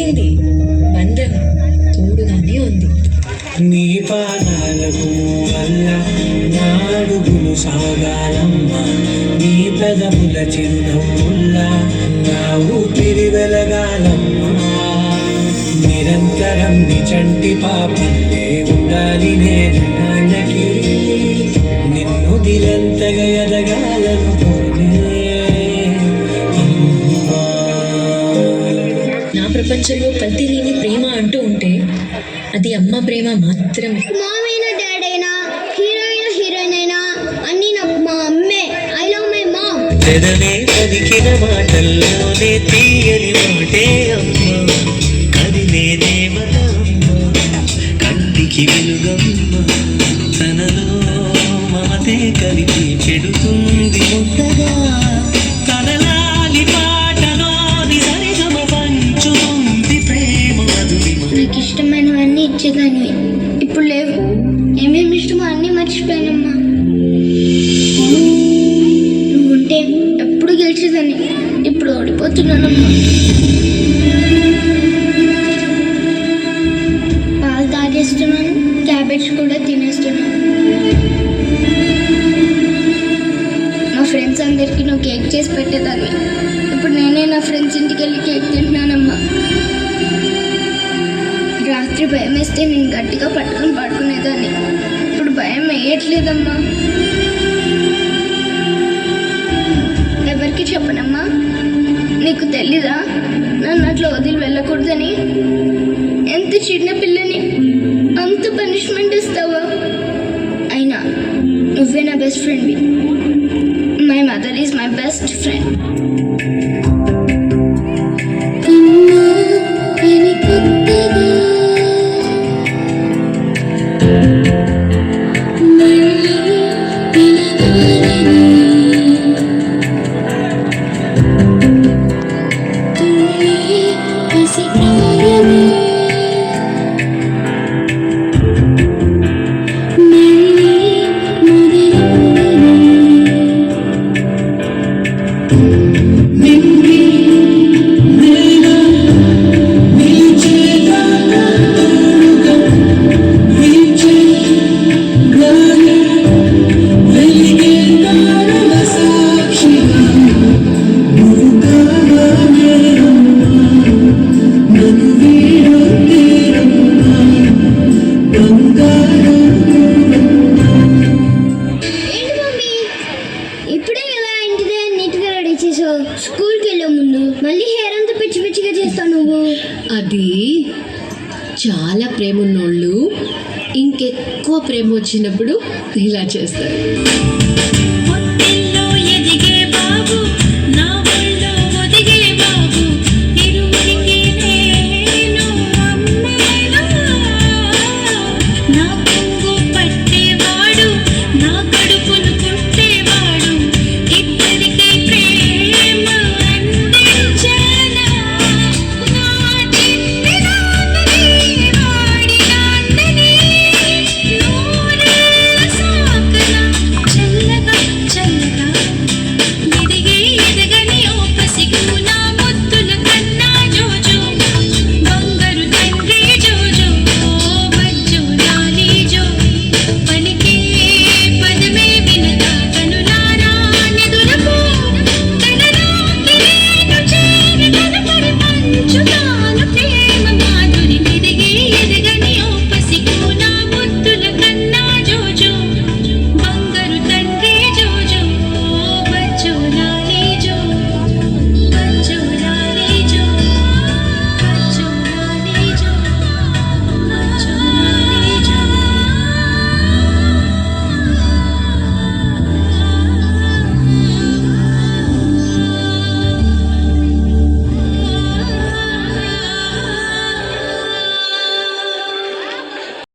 జరిగింది, బంధం తోడుగానే ఉంది. నీ పాదాలకు వల్ల నా అడుగులు సాగాలమ్మా, నీ పెదవుల చిరునవ్వుల్లా నా ఊపిరి వెలగాలమ్మా. నిరంతరం నీ చంటి పాపంటే ఉండాలి నేను నాన్నకి, నిన్ను దిలంతగా ఎదగాలనుకోనే అమ్మా. నా ప్రపంచంలో కల్తీ లేని ప్రేమ అంటూ ఉంటే అది అమ్మ ప్రేమ మాత్రమే. మామైనా డాడ్ అయినా హీరోయిన్ అయినా అన్ని నాకు మా అమ్మే. I love my mom. పెదవే పలికిన మాటల్లోనే తీయని మాటే అమ్మ, కదిలే దేవత అమ్మ, కంటికి వెలుగమ్మ, తనలో మమతే కలిపి చెడుతుంది ముద్దగా, తనలాలి పాటలోని సరిగమ పంచుతుంది ప్రేమ మధురిమ. నాకు ఇష్టమైనవన్నీ ఇచ్చేదాన్ని, ఇప్పుడు లేవు. ఏమేమి ఇష్టమో అన్నీ మర్చిపోయానమ్మా. నువ్వుంటే ఎప్పుడు గెలిచేదాన్ని, ఇప్పుడు ఓడిపోతున్నానమ్మా. పాలు తాగేస్తున్నాను, క్యాబేజ్ కూడా తినేస్తున్నాను. మా ఫ్రెండ్స్ అందరికీ నువ్వు కేక్ చేసి పెట్టేదాన్ని, ఇప్పుడు నేనే నా ఫ్రెండ్స్ ఇంటికి వెళ్ళి కేక్ తింటున్నానమ్మా. రాత్రి భయం వేస్తే నేను గట్టిగా పట్టుకొని పడుకునేదాన్ని, ఇప్పుడు భయం వేయట్లేదమ్మా. ఎవరికి చెప్పనమ్మా, నీకు తెలీదా నన్ను అట్లా వదిలి వెళ్ళకూడదని? ఎంత చిన్న పిల్లని అంత పనిష్మెంట్ ఇస్తావా? అయినా నువ్వే నా బెస్ట్ ఫ్రెండ్వి. My mother is my best friend. స్కూల్కి వెళ్ళే ముందు మళ్ళీ హెయిర్ అంతా పిచ్చి పిచ్చిగా చేస్తావు నువ్వు. అది చాలా ప్రేమ ఉన్నోళ్ళు ఇంకెక్కువ ప్రేమ వచ్చినప్పుడు ఇలా చేస్తారు.